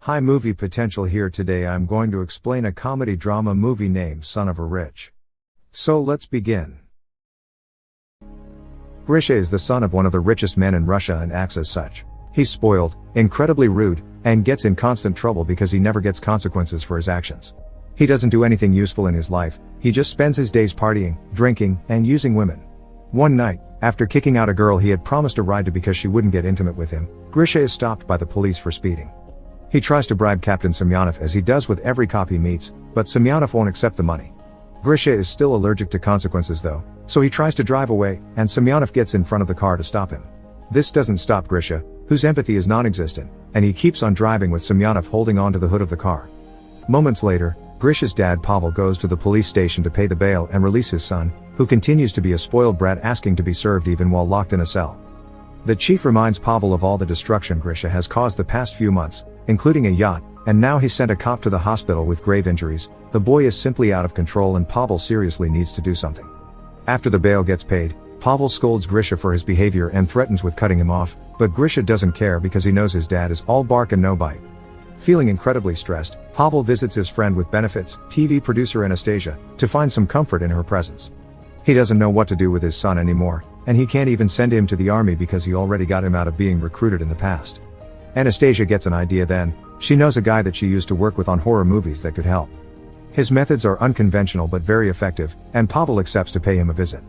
High movie potential here. Today I'm going to explain a comedy drama movie named Son of a Rich. So let's begin. Grisha is the son of one of the richest men in Russia and acts as such. He's spoiled, incredibly rude, and gets in constant trouble because he never gets consequences for his actions. He doesn't do anything useful in his life, he just spends his days partying, drinking, and using women. One night, after kicking out a girl he had promised a ride to because she wouldn't get intimate with him, Grisha is stopped by the police for speeding. He tries to bribe Captain Semyonov as he does with every cop he meets, but Semyonov won't accept the money. Grisha is still allergic to consequences though, so he tries to drive away, and Semyonov gets in front of the car to stop him. This doesn't stop Grisha, whose empathy is non-existent, and he keeps on driving with Semyonov holding on to the hood of the car. Moments later, Grisha's dad Pavel goes to the police station to pay the bail and release his son, who continues to be a spoiled brat asking to be served even while locked in a cell. The chief reminds Pavel of all the destruction Grisha has caused the past few months, including a yacht, and now he sent a cop to the hospital with grave injuries. The boy is simply out of control and Pavel seriously needs to do something. After the bail gets paid, Pavel scolds Grisha for his behavior and threatens with cutting him off, but Grisha doesn't care because he knows his dad is all bark and no bite. Feeling incredibly stressed, Pavel visits his friend with benefits, TV producer Anastasia, to find some comfort in her presence. He doesn't know what to do with his son anymore, and he can't even send him to the army because he already got him out of being recruited in the past. Anastasia gets an idea then. She knows a guy that she used to work with on horror movies that could help. His methods are unconventional but very effective, and Pavel accepts to pay him a visit.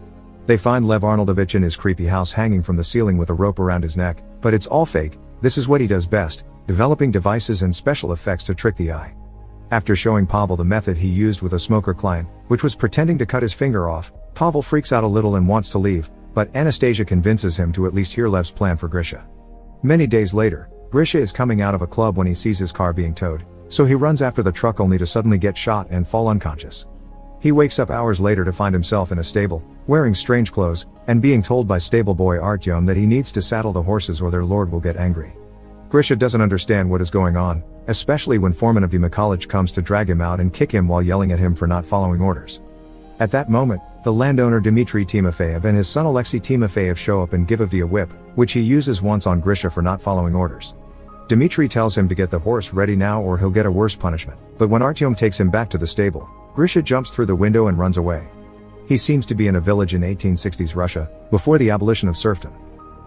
They find Lev Arnoldovich in his creepy house hanging from the ceiling with a rope around his neck, but it's all fake. This is what he does best, developing devices and special effects to trick the eye. After showing Pavel the method he used with a smoker client, which was pretending to cut his finger off, Pavel freaks out a little and wants to leave, but Anastasia convinces him to at least hear Lev's plan for Grisha. Many days later, Grisha is coming out of a club when he sees his car being towed, so he runs after the truck only to suddenly get shot and fall unconscious. He wakes up hours later to find himself in a stable, wearing strange clothes, and being told by stable boy Artyom that he needs to saddle the horses or their lord will get angry. Grisha doesn't understand what is going on, especially when foreman of the college comes to drag him out and kick him while yelling at him for not following orders. At that moment, the landowner Dmitry Timofeyev and his son Alexei Timofeyev show up and give Avdi a whip, which he uses once on Grisha for not following orders. Dmitry tells him to get the horse ready now or he'll get a worse punishment, but when Artyom takes him back to the stable, Grisha jumps through the window and runs away. He seems to be in a village in 1860s Russia, before the abolition of serfdom.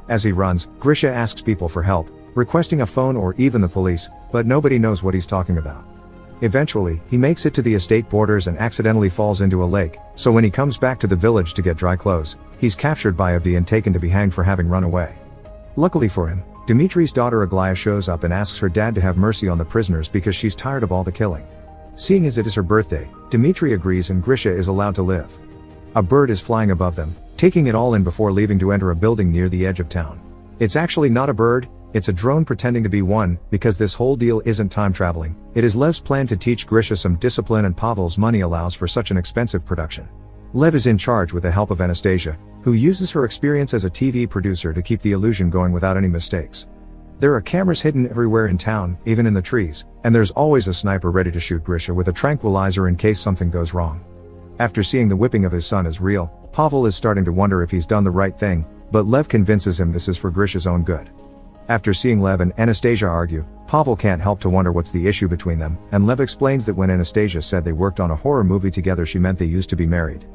As he runs, Grisha asks people for help, requesting a phone or even the police, but nobody knows what he's talking about. Eventually, he makes it to the estate borders and accidentally falls into a lake, so when he comes back to the village to get dry clothes, he's captured by Avdi and taken to be hanged for having run away. Luckily for him, Dmitry's daughter Aglaya shows up and asks her dad to have mercy on the prisoners because she's tired of all the killing. Seeing as it is her birthday, Dmitry agrees and Grisha is allowed to live. A bird is flying above them, taking it all in before leaving to enter a building near the edge of town. It's actually not a bird, it's a drone pretending to be one, because this whole deal isn't time traveling. It is Lev's plan to teach Grisha some discipline and Pavel's money allows for such an expensive production. Lev is in charge with the help of Anastasia, who uses her experience as a TV producer to keep the illusion going without any mistakes. There are cameras hidden everywhere in town, even in the trees, and there's always a sniper ready to shoot Grisha with a tranquilizer in case something goes wrong. After seeing the whipping of his son is real, Pavel is starting to wonder if he's done the right thing, but Lev convinces him this is for Grisha's own good. After seeing Lev and Anastasia argue, Pavel can't help to wonder what's the issue between them, and Lev explains that when Anastasia said they worked on a horror movie together she meant they used to be married.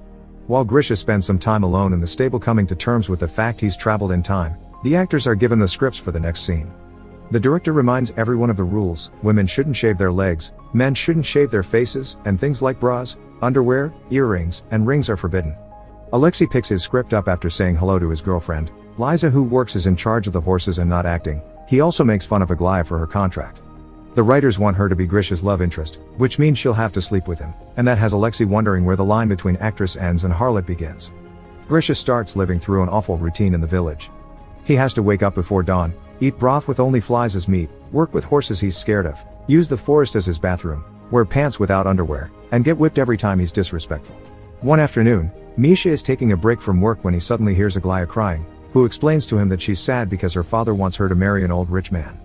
While Grisha spends some time alone in the stable coming to terms with the fact he's traveled in time, the actors are given the scripts for the next scene. The director reminds everyone of the rules: women shouldn't shave their legs, men shouldn't shave their faces, and things like bras, underwear, earrings, and rings are forbidden. Alexei picks his script up after saying hello to his girlfriend. Liza, who works, is in charge of the horses and not acting. He also makes fun of Aglaya for her contract. The writers want her to be Grisha's love interest, which means she'll have to sleep with him, and that has Alexei wondering where the line between actress ends and harlot begins. Grisha starts living through an awful routine in the village. He has to wake up before dawn, eat broth with only flies as meat, work with horses he's scared of, use the forest as his bathroom, wear pants without underwear, and get whipped every time he's disrespectful. One afternoon, Misha is taking a break from work when he suddenly hears Aglaya crying, who explains to him that she's sad because her father wants her to marry an old rich man.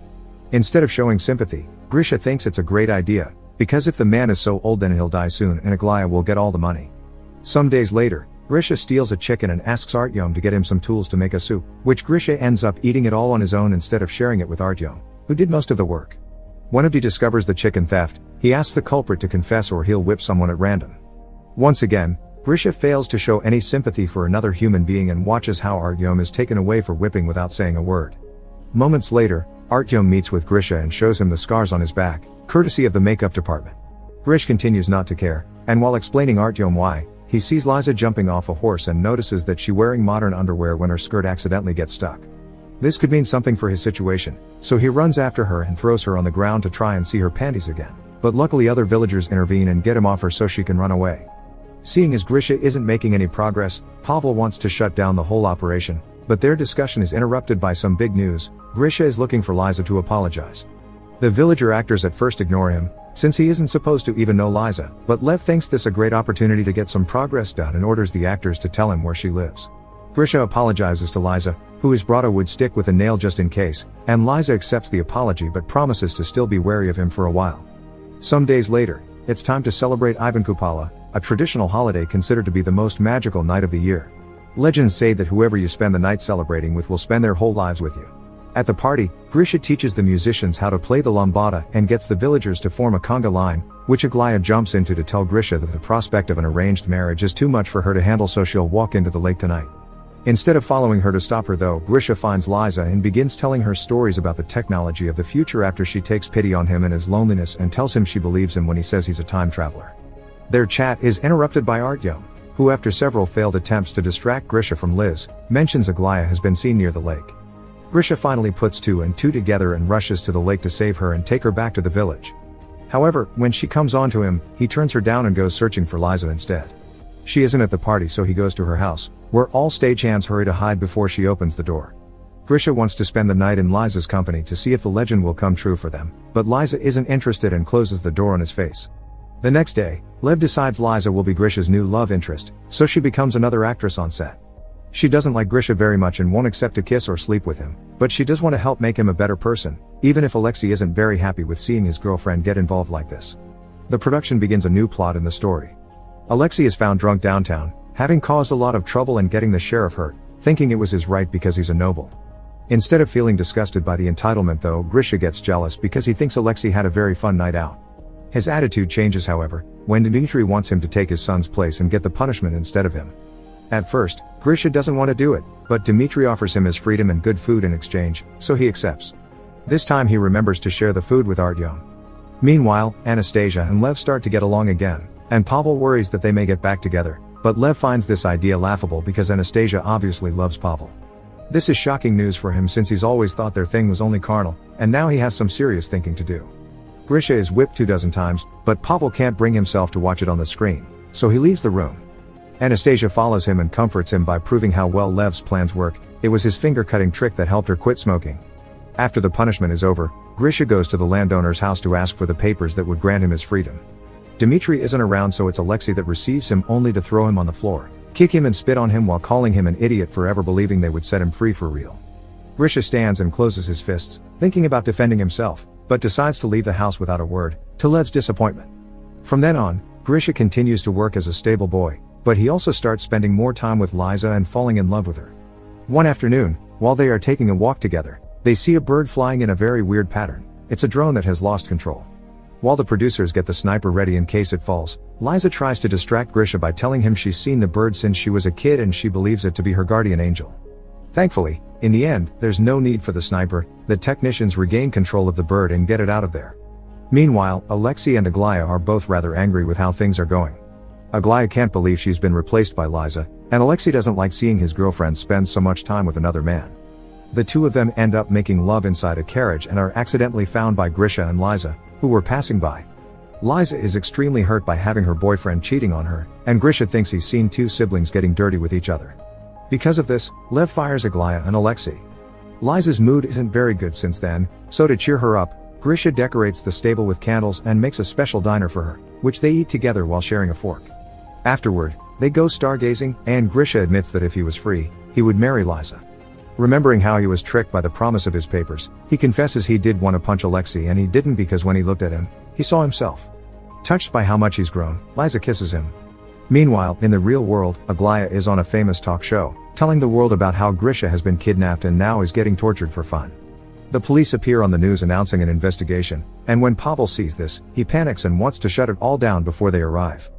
Instead of showing sympathy, Grisha thinks it's a great idea, because if the man is so old then he'll die soon and Aglaya will get all the money. Some days later, Grisha steals a chicken and asks Artyom to get him some tools to make a soup, which Grisha ends up eating it all on his own instead of sharing it with Artyom, who did most of the work. Whenever he discovers the chicken theft, he asks the culprit to confess or he'll whip someone at random. Once again, Grisha fails to show any sympathy for another human being and watches how Artyom is taken away for whipping without saying a word. Moments later, Artyom meets with Grisha and shows him the scars on his back, courtesy of the makeup department. Grisha continues not to care, and while explaining Artyom why, he sees Liza jumping off a horse and notices that she's wearing modern underwear when her skirt accidentally gets stuck. This could mean something for his situation, so he runs after her and throws her on the ground to try and see her panties again. But luckily other villagers intervene and get him off her so she can run away. Seeing as Grisha isn't making any progress, Pavel wants to shut down the whole operation, but their discussion is interrupted by some big news. Grisha is looking for Liza to apologize. The villager actors at first ignore him, since he isn't supposed to even know Liza, but Lev thinks this a great opportunity to get some progress done and orders the actors to tell him where she lives. Grisha apologizes to Liza, who has brought a wood stick with a nail just in case, and Liza accepts the apology but promises to still be wary of him for a while. Some days later, it's time to celebrate Ivan Kupala, a traditional holiday considered to be the most magical night of the year. Legends say that whoever you spend the night celebrating with will spend their whole lives with you. At the party, Grisha teaches the musicians how to play the lambada and gets the villagers to form a conga line, which Aglaya jumps into to tell Grisha that the prospect of an arranged marriage is too much for her to handle, so she'll walk into the lake tonight. Instead of following her to stop her though, Grisha finds Liza and begins telling her stories about the technology of the future after she takes pity on him and his loneliness and tells him she believes him when he says he's a time traveler. Their chat is interrupted by Artyom, who after several failed attempts to distract Grisha from Liz, mentions Aglaya has been seen near the lake. Grisha finally puts two and two together and rushes to the lake to save her and take her back to the village. However, when she comes on to him, he turns her down and goes searching for Liza instead. She isn't at the party, so he goes to her house, where all stagehands hurry to hide before she opens the door. Grisha wants to spend the night in Liza's company to see if the legend will come true for them, but Liza isn't interested and closes the door on his face. The next day, Lev decides Liza will be Grisha's new love interest, so she becomes another actress on set. She doesn't like Grisha very much and won't accept to kiss or sleep with him, but she does want to help make him a better person, even if Alexei isn't very happy with seeing his girlfriend get involved like this. The production begins a new plot in the story. Alexei is found drunk downtown, having caused a lot of trouble and getting the sheriff hurt, thinking it was his right because he's a noble. Instead of feeling disgusted by the entitlement though, Grisha gets jealous because he thinks Alexei had a very fun night out. His attitude changes however, when Dmitry wants him to take his son's place and get the punishment instead of him. At first, Grisha doesn't want to do it, but Dmitry offers him his freedom and good food in exchange, so he accepts. This time he remembers to share the food with Artyom. Meanwhile, Anastasia and Lev start to get along again, and Pavel worries that they may get back together, but Lev finds this idea laughable because Anastasia obviously loves Pavel. This is shocking news for him since he's always thought their thing was only carnal, and now he has some serious thinking to do. Grisha is whipped 24 times, but Pavel can't bring himself to watch it on the screen, so he leaves the room. Anastasia follows him and comforts him by proving how well Lev's plans work. It was his finger-cutting trick that helped her quit smoking. After the punishment is over, Grisha goes to the landowner's house to ask for the papers that would grant him his freedom. Dmitry isn't around, so it's Alexei that receives him only to throw him on the floor, kick him and spit on him while calling him an idiot for ever believing they would set him free for real. Grisha stands and closes his fists, thinking about defending himself, but decides to leave the house without a word, to Lev's disappointment. From then on, Grisha continues to work as a stable boy, but he also starts spending more time with Liza and falling in love with her. One afternoon, while they are taking a walk together, they see a bird flying in a very weird pattern. It's a drone that has lost control. While the producers get the sniper ready in case it falls, Liza tries to distract Grisha by telling him she's seen the bird since she was a kid and she believes it to be her guardian angel. Thankfully, in the end, there's no need for the sniper. The technicians regain control of the bird and get it out of there. Meanwhile, Alexei and Aglaya are both rather angry with how things are going. Aglaya can't believe she's been replaced by Liza, and Alexei doesn't like seeing his girlfriend spend so much time with another man. The two of them end up making love inside a carriage and are accidentally found by Grisha and Liza, who were passing by. Liza is extremely hurt by having her boyfriend cheating on her, and Grisha thinks he's seen two siblings getting dirty with each other. Because of this, Lev fires Aglaya and Alexei. Liza's mood isn't very good since then, so to cheer her up, Grisha decorates the stable with candles and makes a special diner for her, which they eat together while sharing a fork. Afterward, they go stargazing, and Grisha admits that if he was free, he would marry Liza. Remembering how he was tricked by the promise of his papers, he confesses he did want to punch Alexei and he didn't because when he looked at him, he saw himself. Touched by how much he's grown, Liza kisses him. Meanwhile, in the real world, Aglaya is on a famous talk show, telling the world about how Grisha has been kidnapped and now is getting tortured for fun. The police appear on the news announcing an investigation, and when Pavel sees this, he panics and wants to shut it all down before they arrive.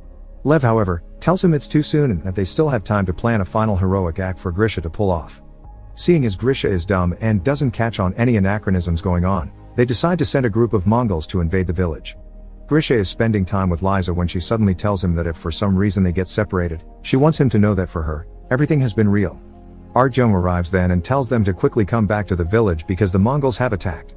Lev, however, tells him it's too soon and that they still have time to plan a final heroic act for Grisha to pull off. Seeing as Grisha is dumb and doesn't catch on any anachronisms going on, they decide to send a group of Mongols to invade the village. Grisha is spending time with Liza when she suddenly tells him that if for some reason they get separated, she wants him to know that for her, everything has been real. Artyom arrives then and tells them to quickly come back to the village because the Mongols have attacked.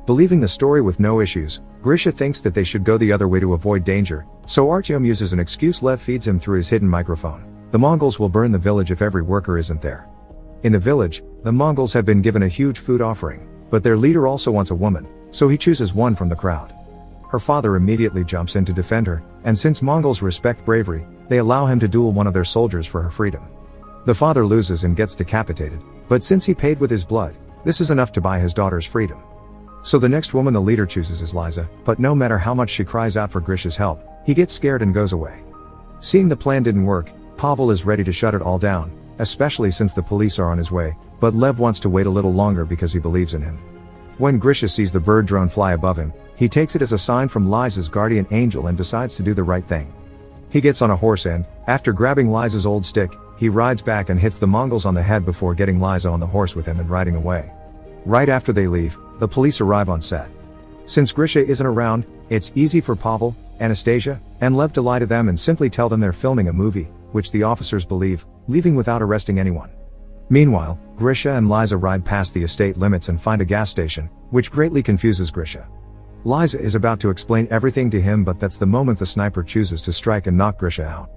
Believing the story with no issues, Grisha thinks that they should go the other way to avoid danger, so Artyom uses an excuse Lev feeds him through his hidden microphone. The Mongols will burn the village if every worker isn't there. In the village, the Mongols have been given a huge food offering, but their leader also wants a woman, so he chooses one from the crowd. Her father immediately jumps in to defend her, and since Mongols respect bravery, they allow him to duel one of their soldiers for her freedom. The father loses and gets decapitated, but since he paid with his blood, this is enough to buy his daughter's freedom. So the next woman the leader chooses is Liza, but no matter how much she cries out for Grisha's help, he gets scared and goes away. Seeing the plan didn't work, Pavel is ready to shut it all down, especially since the police are on his way, but Lev wants to wait a little longer because he believes in him. When Grisha sees the bird drone fly above him, he takes it as a sign from Liza's guardian angel and decides to do the right thing. He gets on a horse and, after grabbing Liza's old stick, he rides back and hits the Mongols on the head before getting Liza on the horse with him and riding away. Right after they leave, the police arrive on set. Since Grisha isn't around, it's easy for Pavel, Anastasia, and Lev to lie to them and simply tell them they're filming a movie, which the officers believe, leaving without arresting anyone. Meanwhile, Grisha and Liza ride past the estate limits and find a gas station, which greatly confuses Grisha. Liza is about to explain everything to him, but that's the moment the sniper chooses to strike and knock Grisha out.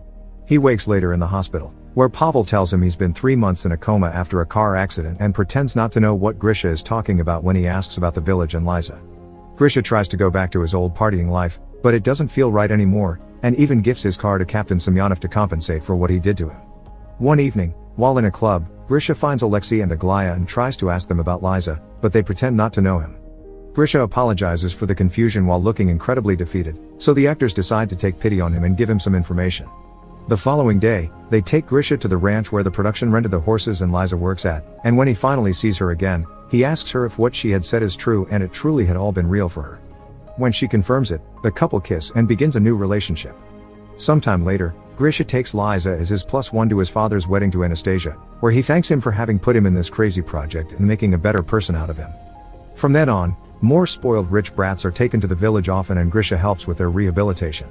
He wakes later in the hospital, where Pavel tells him he's been 3 months in a coma after a car accident and pretends not to know what Grisha is talking about when he asks about the village and Liza. Grisha tries to go back to his old partying life, but it doesn't feel right anymore, and even gifts his car to Captain Semyonov to compensate for what he did to him. One evening, while in a club, Grisha finds Alexei and Aglaya and tries to ask them about Liza, but they pretend not to know him. Grisha apologizes for the confusion while looking incredibly defeated, so the actors decide to take pity on him and give him some information. The following day, they take Grisha to the ranch where the production rented the horses and Liza works at, and when he finally sees her again, he asks her if what she had said is true and it truly had all been real for her. When she confirms it, the couple kiss and begins a new relationship. Sometime later, Grisha takes Liza as his +1 to his father's wedding to Anastasia, where he thanks him for having put him in this crazy project and making a better person out of him. From then on, more spoiled rich brats are taken to the village often and Grisha helps with their rehabilitation.